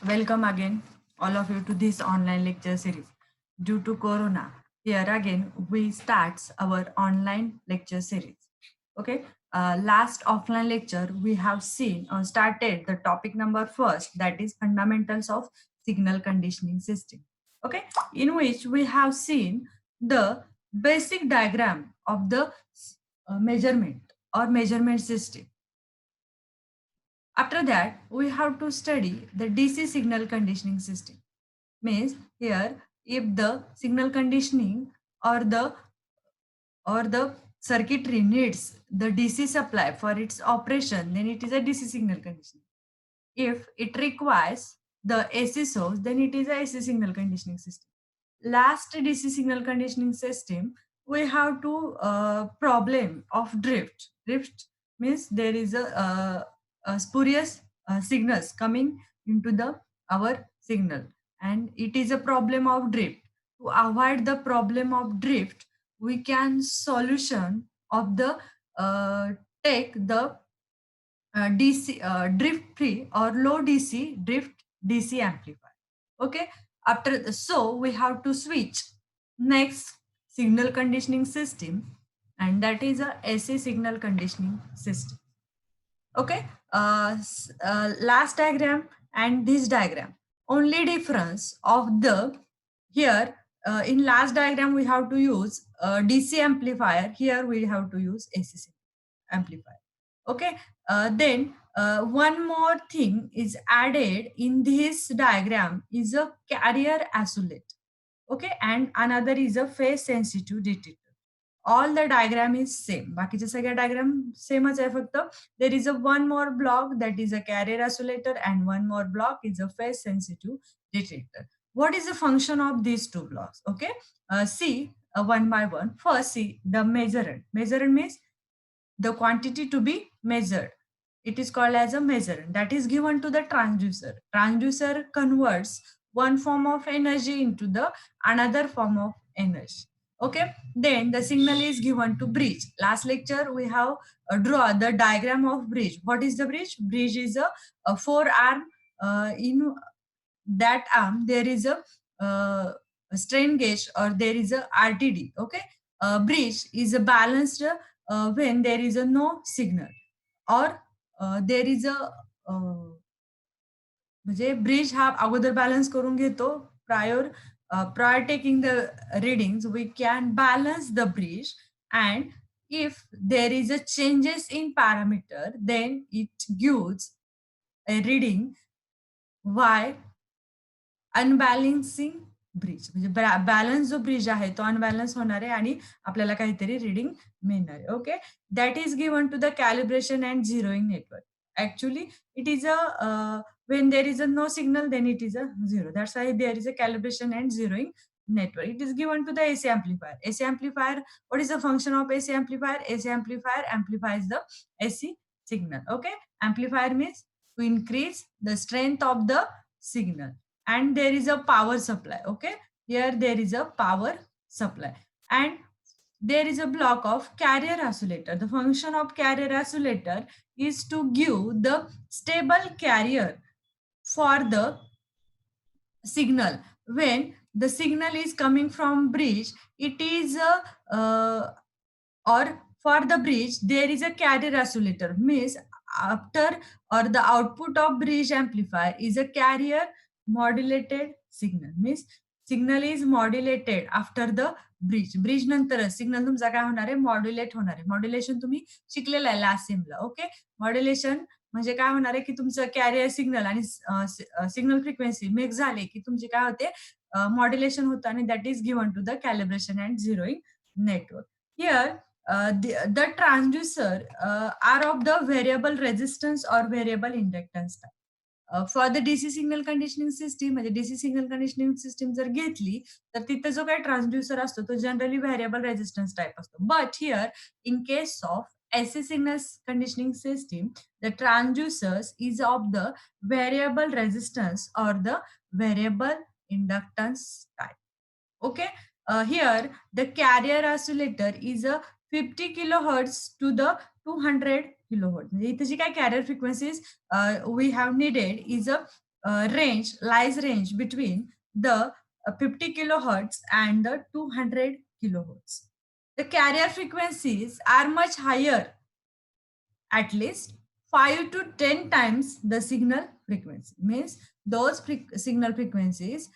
Welcome again, all of you, to this online lecture series. Due to Corona, here again we start our online lecture series. Okay, last offline lecture we have seen or started the topic number first, that is fundamentals of signal conditioning system. Okay, in which we have seen the basic diagram of the measurement or measurement system. After that, we have to study the DC signal conditioning system. Means here, if the signal conditioning or the circuitry needs the DC supply for its operation, then it is a DC signal conditioning. If it requires the AC source, then it is a AC signal conditioning system. Last DC signal conditioning system, we have to problem of drift. Drift means there is a spurious signals coming into the our signal, and it is a problem of drift. To avoid the problem of drift, we can solution of the uh, take the DC drift free or low DC drift DC amplifier. Okay, so we have to switch next signal conditioning system, and that is a AC signal conditioning system. Okay, last diagram and this diagram, only difference of the here in last diagram we have to use DC amplifier, here we have to use AC amplifier. Okay, then one more thing is added in this diagram is a carrier isolate. Okay, and another is a phase sensitive detector. All the diagram is same, बाकीचे सगळे diagram सेमच आहे, फक्त there is a one more block that is a carrier isolator and one more block is a phase sensitive detector. What is the function of these two blocks? Okay, see one by one. First, see the measurand. Measurand means the quantity to be measured. It is called as a measurand, that is given to the transducer. Transducer converts one form of energy into the another form of energy. Okay, then the signal is given to bridge. Last lecture we have draw the diagram of bridge. What is the bridge? Bridge is a four arm. In that arm there is a strain gauge or there is a RTD. Okay, bridge is a balanced when there is a no signal or there is a म्हणजे bridge हा अगोदर balance करून घेतो prior prior taking the readings. We can balance the bridge, and if there is a changes in parameter, then it gives a reading y unbalancing bridge. म्हणजे balance जो bridge आहे तो unbalance होणार आहे आणि आपल्याला काहीतरी रिडिंग मिळणार आहे. Okay, that is given to the calibration and zeroing network. Actually it is a when there is a no signal, then it is a zero. That's why there is a calibration and zeroing network. It is given to the AC amplifier. AC amplifier, what is the function of AC amplifier? AC amplifier amplifies the AC signal. Okay, amplifier means to increase the strength of the signal. And there is a power supply. Okay, here there is a power supply, and there is a block of carrier oscillator. The function of carrier oscillator is to give the stable carrier for the signal. When the signal is coming from bridge, it is a or for the bridge there is a carrier oscillator. Means after or the output of bridge amplifier is a carrier modulated signal. Means signal is modulated after the bridge नंतर signal तुमचा काय होणार आहे, modulate होणार आहे. Modulation तुम्ही शिकलेलं आहे लास्ट सेमला. ओके, मॉड्युलेशन म्हणजे काय होणार आहे की तुमचं कॅरियर सिग्नल आणि सिग्नल फ्रिक्वेन्सी मिक्स झाले की तुमचे काय होते, मॉड्युलेशन होतं आणि that is given to the calibration and zeroing network. Here the transducer are of the variable resistance or variable inductance type. For the DC signal conditioning system, म्हणजे DC signal conditioning system जर घेतली तर तिथं जो काही transducer असतो तो generally variable resistance type असतो. But here in case of AC signal conditioning system, the transducers is of the variable resistance or the variable inductance type. Okay, here the carrier oscillator is a 50 kilohertz to the 200 kilohertz. म्हणजे इथे जी काय carrier frequencies we have needed is a range between the 50 kilohertz and the 200 kilohertz. The carrier frequencies are much higher, at least 5 to 10 times the signal frequency. Means those signal frequencies,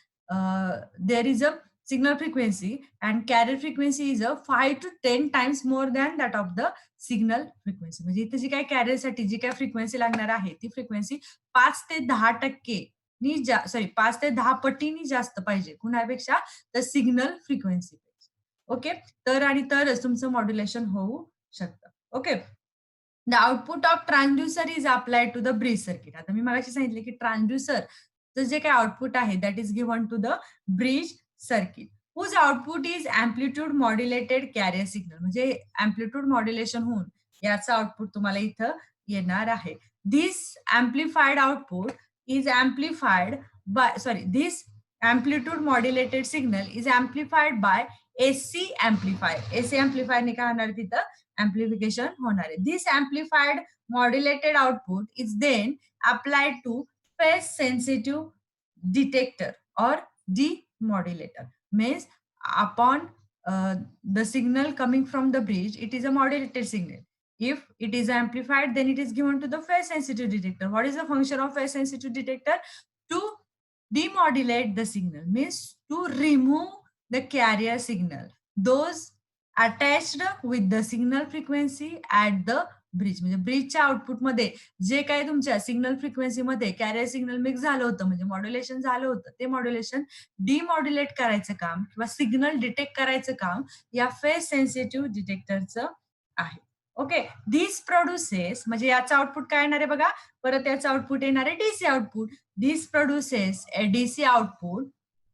there is a signal frequency and carrier frequency is a 5 to 10 times more than that of the signal frequency. म्हणजे इथे जी काय कॅरियरसाठी जी काय frequency लागणार आहे ती frequency 5 ते 10% नी 5 ते 10 पटीने जास्त पाहिजे कुणापेक्षा तर सिग्नल फ्रिक्वेन्सी. ओके, तर आणि तरच तुमचं मॉड्युलेशन होऊ शकतं. Okay, the output of transducer is applied to the bridge circuit. आता मी मगाशी सांगितले की ट्रान्सड्युसरचं जे काही आउटपुट आहे that is given to the bridge circuit whose output is amplitude modulated carrier signal. म्हणजे अँप्लिट्यूड मॉड्युलेशन होऊन याचं आउटपुट तुम्हाला इथं येणार आहे. This amplified output is amplified by this amplitude modulated signal is amplified by AC amplifier. AC अँप्लिफायरने काय होणार तिथं amplification होणार आहे. This amplified modulated output is then applied to phase sensitive detector or demodulator. Means upon the signal coming from the bridge, it is a modulated signal. If it is amplified, then it is given to the phase sensitive detector. What is the function of phase sensitive detector? To demodulate the signal, means to remove the carrier signal. Those attached with the signal frequency at the bridge. म्हणजे ब्रिजच्या आउटपुटमध्ये जे काही तुमच्या signal फ्रिक्वेन्सीमध्ये carrier signal mix झालं होतं म्हणजे मॉड्युलेशन झालं होतं ते मॉड्युलेशन डिमॉड्युलेट करायचं काम किंवा सिग्नल डिटेक्ट करायचं काम या फेज सेन्सिटिव्ह डिटेक्टरचं आहे. ओके, धीस प्रोड्युसेस म्हणजे याचं आउटपुट काय येणार आहे बघा, परत याचं आउटपुट येणार आहे DC output. This produces A DC output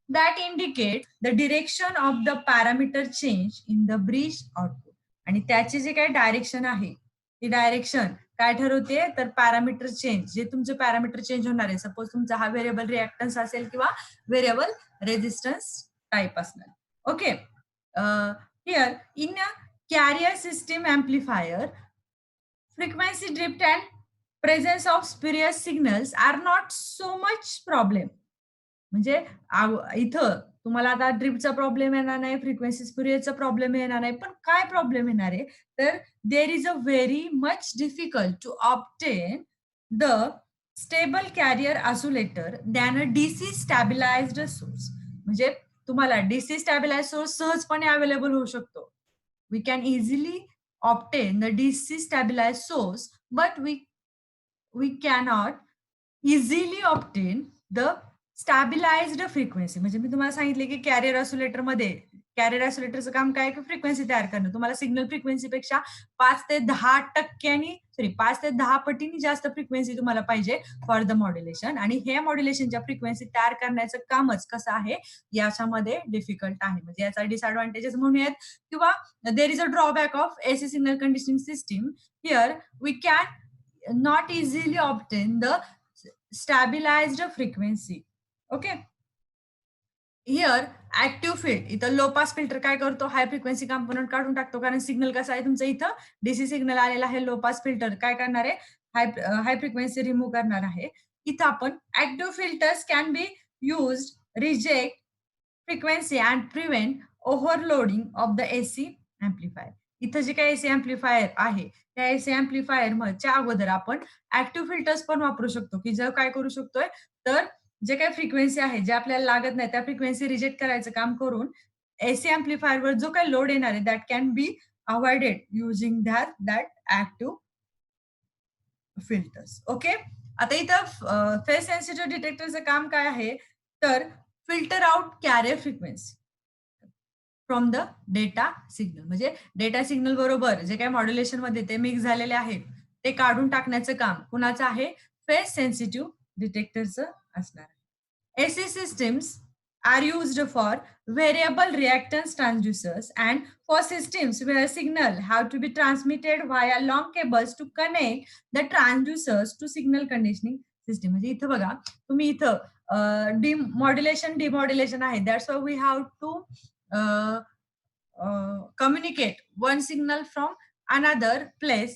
that indicate the direction of the parameter change in the bridge output. आणि त्याची जे काही डायरेक्शन आहे ती डायरेक्शन काय ठरवते तर पॅरामीटर चेंज, जे तुमचं पॅरामीटर चेंज होणार आहे. सपोज तुमचा हा व्हेरिएबल रिएक्टन्स असेल किंवा व्हेरिएबल रेजिस्टन्स टाईप असणार. Okay, here in a carrier system amplifier frequency drift and presence of spurious signals are not so much problem. म्हणजे इथं तुम्हाला आता ड्रिपचा प्रॉब्लेम येणार नाही, फ्रिक्वेन्सी स्पुरियसचा प्रॉब्लेम येणार नाही, पण काय प्रॉब्लेम येणार आहे तर there is a very much difficult to obtain the stable carrier oscillator than a DC stabilized source. म्हणजे तुम्हाला डीसी स्टॅबिलाइज सोर्स सहजपणे अवेलेबल होऊ शकतो. We can easily obtain the DC stabilize source but we cannot easily obtain the stabilized frequency. म्हणजे मी तुम्हाला सांगितले की कॅरियर ऑसिलेटर मध्ये कॅरियर ऑसिलेटरचं काम काय की फ्रिक्वेन्सी तयार करणं. तुम्हाला सिग्नल फ्रिक्वेन्सीपेक्षा 5 ते 10 पटीने जास्त फ्रिक्वेन्सी तुम्हाला पाहिजे फॉर द मॉड्युलेशन. आणि हे मॉड्युलेशनच्या फ्रिक्वेन्सी तयार करण्याचं कामच कसं आहे याच्यामध्ये डिफिकल्ट आहे. म्हणजे याचा डिसएडव्हान्टेजेस म्हणूयात किंवा there is a drawback of AC signal conditioning system. Here we can not easily obtain the stabilized frequency. Okay, here active field, इथं लो पास फिल्टर काय करतो हाय फ्रिक्वेन्सी कॉम्पोनंट काढून टाकतो. कारण सिग्नल कसा आहे तुमचं इथं डीसी सिग्नल आलेला आहे. लो पास फिल्टर काय करणार आहे हाय फ्रिक्वेन्सी रिमूव्ह करणार आहे. इथं आपण active filters can be used reject frequency and prevent overloading of the AC amplifier. इथं जे काही एसी अँप्लिफायर आहे त्या एसी अँप्लिफायर च्या अगोदर आपण ऍक्टिव्ह फिल्टर्स पण वापरू शकतो की जर काय करू शकतोय तर जे काही फ्रिक्वेन्सी आहे जे आपल्याला लागत नाही त्या फ्रिक्वेन्सी रिजेक्ट करायचं काम करून एसी अँप्लिफायरवर जो काही लोड येणार आहे that can be avoided using that active filters. Okay, आता इथं फेज सेन्सिटिव्ह डिटेक्टरचं काम काय आहे तर filter out carrier frequency from the data signal. म्हणजे डेटा सिग्नल बरोबर जे काही मॉड्युलेशन मध्ये ते मिक्स झालेले आहेत ते काढून टाकण्याचं काम कुणाचं आहे फेज सेन्सिटिव्ह डिटेक्टरचं असणार. AC systems are used for variable reactance transducers and for systems where signal have to be transmitted via long cables to connect the transducers to signal conditioning system. म्हणजे इथं बघा तुम्ही इथं डिमॉड्युलेशन आहे. That's why we have to communicate one signal from another place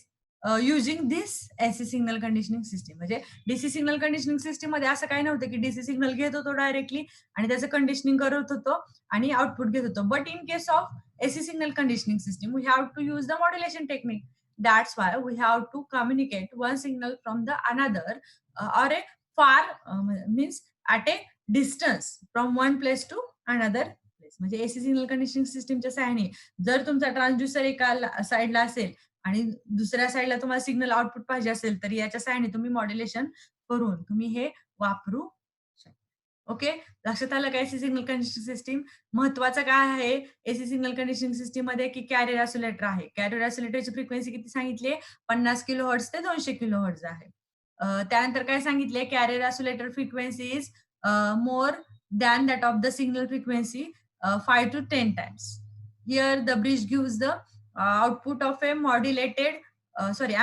using this AC signal conditioning system. म्हणजे DC signal conditioning system मध्ये असं काही नव्हतं की डीसी सिग्नल घेत होतो डायरेक्टली आणि त्याचं कंडिशनिंग करत होतो आणि आउटपुट घेत होतो. But in case of AC signal conditioning system, we have to use the modulation technique. That's why we have to communicate one signal from the another or a far means at a distance from one place to another place. म्हणजे AC signal conditioning सिस्टीमच्या सहाय्याने जर तुमचा transducer एका साईडला असेल आणि दुसऱ्या साईडला तुम्हाला सिग्नल आउटपुट पाहिजे असेल तर याच्या सहाय्याने तुम्ही मॉड्युलेशन करून तुम्ही हे वापरू शकता. ओके, लक्षात आलं का एसी सिग्नल कंडिशनिंग सिस्टीम? महत्वाचं काय आहे एसी सिग्नल कंडिशनिंग सिस्टीम मध्ये की कॅरियर ऑसिलेटर आहे. कॅरियर ऑसिलेटरची फ्रिक्वेन्सी किती सांगितली? 50 किलोहर्ट्झ ते 200 किलोहर्ट्झ आहे. त्यानंतर काय सांगितले? Carrier oscillator frequency is more than that of the signal frequency 5 to 10 times. Here the bridge gives the output of a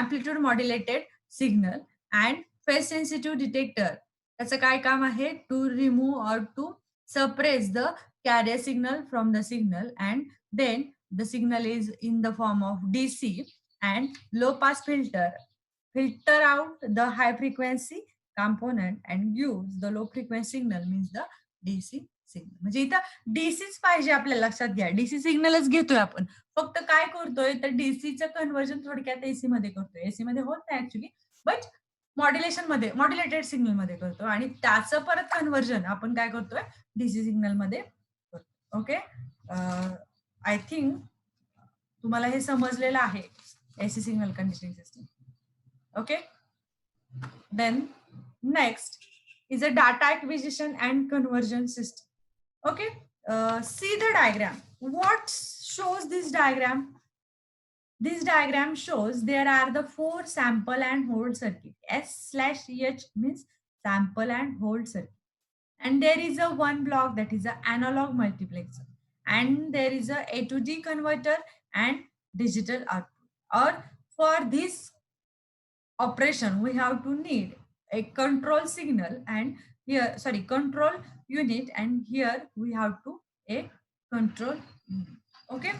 amplitude modulated signal and phase sensitive detector. त्याचं काय काम आहे? To remove or to suppress the carrier signal from the signal, and then the signal is in the form of DC and low pass filter out the high frequency component and gives the low frequency signal, means the DC signal. म्हणजे इथं डीसीच पाहिजे आपल्याला, लक्षात घ्या DC सिग्नलच घेतोय आपण. फक्त काय करतोय तर डीसीचं कन्व्हर्जन थोडक्यात एसी मध्ये करतोय. एसी मध्ये होत नाही ऍक्च्युली, बट मॉड्युलेशन मध्ये मॉड्युलेटेड सिग्नल मध्ये करतो आणि त्याचं परत कन्व्हर्जन आपण काय करतोय डीसी सिग्नल मध्ये करतो. ओके, आय थिंक तुम्हाला हे समजलेलं आहे AC signal conditioning system. Okay, then next is a data acquisition and conversion system. Okay, see the diagram. What shows this diagram? This diagram shows there are the 4 sample and hold circuit. S/H means sample and hold circuit. And there is a one block that is an analog multiplexer. And there is a to D converter and digital output. Or for this operation, we have to need a control signal and here, sorry, control unit, and here we have to a control unit. Okay,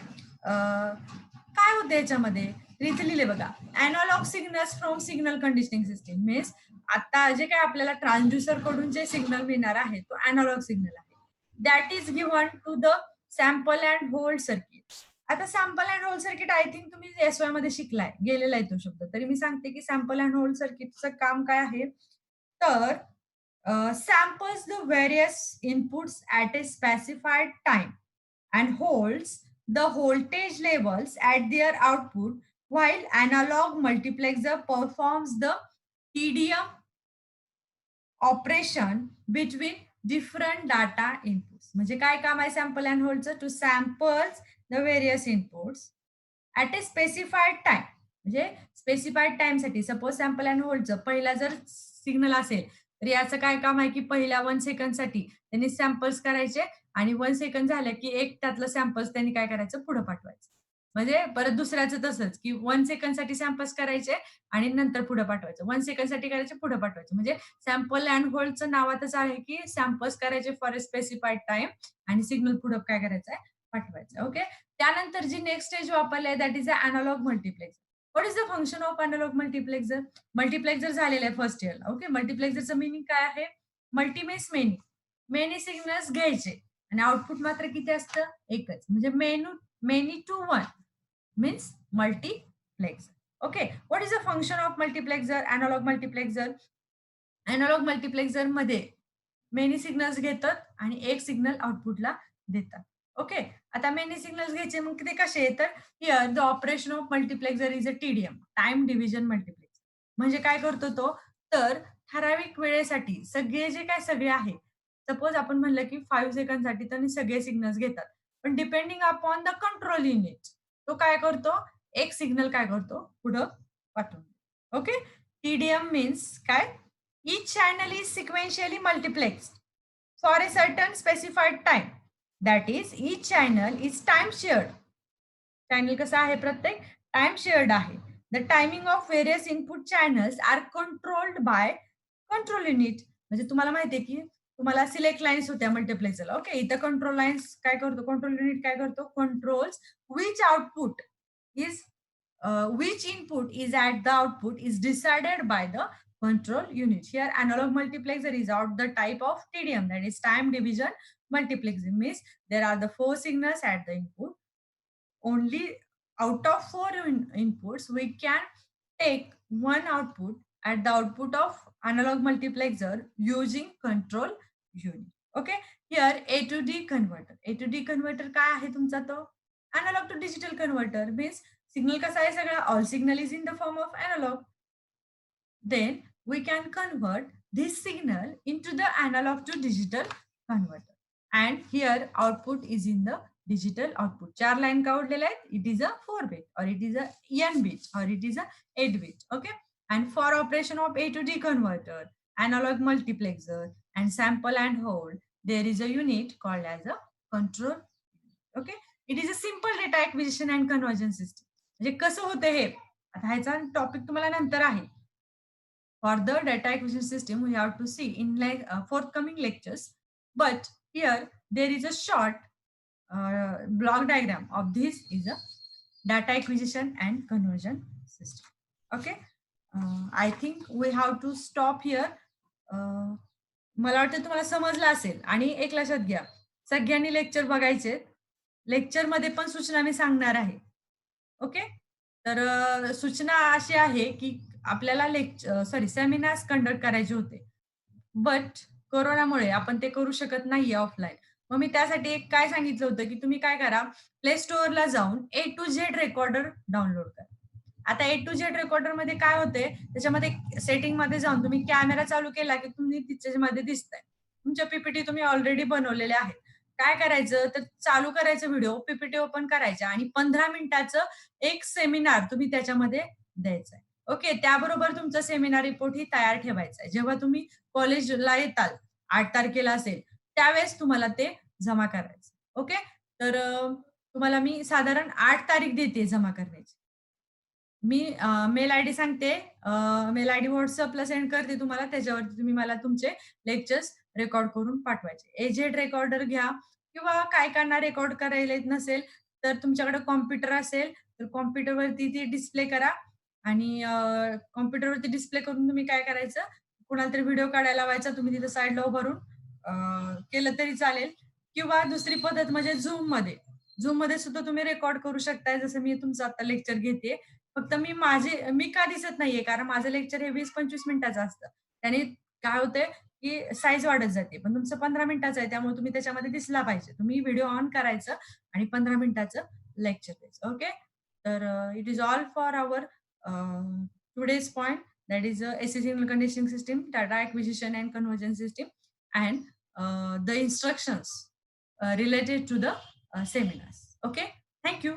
काय होते याच्यामध्ये? इथे लिहिले बघा, analogue signals from signal conditioning system. Means आता जे काय आपल्याला ट्रान्सड्युसर कडून जे सिग्नल मिळणार आहे तो अॅनालॉग सिग्नल आहे. That is given to the sample and hold circuit. आता sample and hold circuit I think तुम्ही एसवाय मध्ये शिकलाय, गेलेला आहे तो शब्द, तरी मी सांगते की सॅम्पल अँड होल्ड सर्किटचं काम काय आहे तर samples the various inputs at a specified time and holds the voltage levels at their output while analog multiplexer performs the TDM operation between different data inputs. म्हणजे काय काम आहे सॅम्पल अँड होल्डचं? To samples the various inputs at a specified time. म्हणजे specified time साठी suppose sample and होल्डचं पहिला जर सिग्नल असेल तर याचं काय काम आहे की पहिल्या 1 सेकंड साठी त्यांनी सॅम्पल्स करायचे आणि 1 सेकंड झालं की एक त्यातलं सॅम्पल्स त्यांनी काय करायचं पुढे पाठवायचं. म्हणजे परत दुसऱ्याचं तसंच की 1 सेकंड साठी सॅम्पल्स करायचे आणि नंतर पुढे पाठवायचं. 1 सेकंड साठी करायचे पुढे पाठवायचं. म्हणजे सॅम्पल अँड होल्डचं नावातच आहे की सॅम्पल्स करायचे फॉर अ स्पेसिफाईड टाइम आणि सिग्नल पुढे काय करायचं आहे पाठवायचं. ओके, त्यानंतर जी नेक्स्ट स्टेज वापरली आहे that is a analogue multiplexer. What is the function of analogue multiplexer? Multiplexer झालेलं आहे फर्स्ट इयरला. ओके, मल्टिप्लेक्सरचं मिनिंग काय आहे? Multi means many. Many signals घ्यायचे आणि आउटपुट मात्र किती असतं? एकच. म्हणजे many to one means multiplexer. Okay, what is the function of multiplexer? Analogue multiplexer. Analogue multiplexer मध्ये मेनी सिग्नल्स घेतात आणि एक सिग्नल आउटपुटला देतात. ओके, आता मेनी सिग्नल्स घ्यायचे मग ते कसे? तर here the operation of multiplexer is a TDM, time division multiplexer. म्हणजे काय करतो तो तर ठराविक वेळेसाठी सगळे आहे. सपोज आपण म्हणलं की 5 सेकंडसाठी त्यांनी सगळे सिग्नल्स घेतात. पण depending upon the control unit तो काय करतो? एक सिग्नल काय करतो पुढं पाठवतो. ओके, TDM मीन्स काय? Each channel is sequentially multiplexed for a certain specified time. That is, each channel is time shared. Channel कसं आहे? प्रत्येक टाइम शेअर्ड आहे. The timing of various input channels are controlled by control unit. म्हणजे तुम्हाला माहिती आहे की तुम्हाला सिलेक्ट लाईन्स होत्या मल्टिप्लेक्सरला. ओके, इथं कंट्रोल लाईन्स काय करतो? कंट्रोल युनिट काय करतो? Controls which output is which input is at the output is decided by the control unit. Here analog multiplexer is out the type of TDM, that is time division multiplexing. Means there are the 4 signals at the input. Only out of 4 inputs we can take one output at the output of analog multiplexer using control unit. Okay, here A to D converter. A to D converter काय आहे तुमचा तो? Analog to digital converter. Means signal कसा आहे सगळा? All signal is in the form of analog. Then we can convert this signal into the analog to digital converter. And here output is in the digital output. 4 line काढलेले आहेत. It is a 4 bit or it is a n bit or it is a 8 bit. Okay. And for operation of A to D converter, analog multiplexer and sample and hold, there is a unit called as a control. Okay. It is a simple data acquisition and conversion system. म्हणजे कसं होतं हे? आता ह्याचा topic तुम्हाला नंतर आहे. For the data acquisition system, we have to see in like forthcoming lectures. But here there is a short block diagram of this is a data acquisition and conversion system. Okay. I think we have to stop here. मला वाटतं तुम्हाला समजलं असेल आणि एक लक्षात घ्या, सगळ्यांनी लेक्चर बघायचे. लेक्चरमध्ये पण सूचना मी सांगणार आहे. ओके. तर सूचना अशी आहे की आपल्याला सेमिनार्स कंडक्ट करायचे होते. बट कोरोनामुळे आपण ते करू शकत नाहीये ऑफलाईन. मग मी त्यासाठी एक काय सांगितलं होतं, की तुम्ही काय करा, प्ले स्टोअरला जाऊन ए टू झेड रेकॉर्डर डाउनलोड करा. आता ए टू झेड रेकॉर्डरमध्ये काय होते, त्याच्यामध्ये सेटिंगमध्ये जाऊन तुम्ही कॅमेरा चालू केला, की तुम्ही त्याच्यामध्ये दिसताय. तुमच्या पीपीटी तुम्ही ऑलरेडी बनवलेले आहेत. काय करायचं, तर चालू करायचं व्हिडिओ, पीपीटी ओपन करायचा आणि 15 मिनिटाचं एक सेमिनार तुम्ही त्याच्यामध्ये द्यायचा आहे. ओके. त्याबरोबर तुमचा सेमिनार रिपोर्टही तयार ठेवायचा आहे. जेव्हा तुम्ही कॉलेजला येताल, 8 तारखेला असेल, त्यावेळेस तुम्हाला ते जमा करायचं. ओके. तर तुम्हाला मी साधारण 8 तारीख देते जमा करण्याची. मी मेल आयडी सांगते. मेल आयडी WhatsAppला सेंड करते तुम्हाला. त्याच्यावरती तुम्ही मला तुमचे लेक्चर्स रेकॉर्ड करून पाठवायचे. एजेड रेकॉर्डर घ्या किंवा काहीकांना रेकॉर्ड करायला येत नसेल, तर तुमच्याकडे कॉम्प्युटर असेल, तर कॉम्प्युटरवरती ती डिस्प्ले करा आणि कॉम्प्युटरवरती डिस्प्ले करून तुम्ही काय करायचं, कुणाला तरी व्हिडिओ काढायला लावायचा. तुम्ही तिथं साइडला उभं केलं तरी चालेल किंवा दुसरी पद्धत म्हणजे Zoomमध्ये. Zoomमध्ये सुद्धा तुम्ही रेकॉर्ड करू शकताय. जसं मी तुमचं आता लेक्चर घेते. फक्त मी का दिसत नाहीये, कारण माझं लेक्चर हे 20-25 मिनिटाचं असतं. त्याने काय होतंय, की साईज वाढत जाते. पण तुमचं 15 मिनिटाचं आहे, त्यामुळे तुम्ही त्याच्यामध्ये दिसला पाहिजे. तुम्ही व्हिडिओ ऑन करायचं आणि 15 मिनिटाचं लेक्चर द्यायचं. ओके. तर it is all for our today's point, that is AC signal conditioning system, data acquisition and conversion system, and the instructions related to the seminars. Okay. Thank you.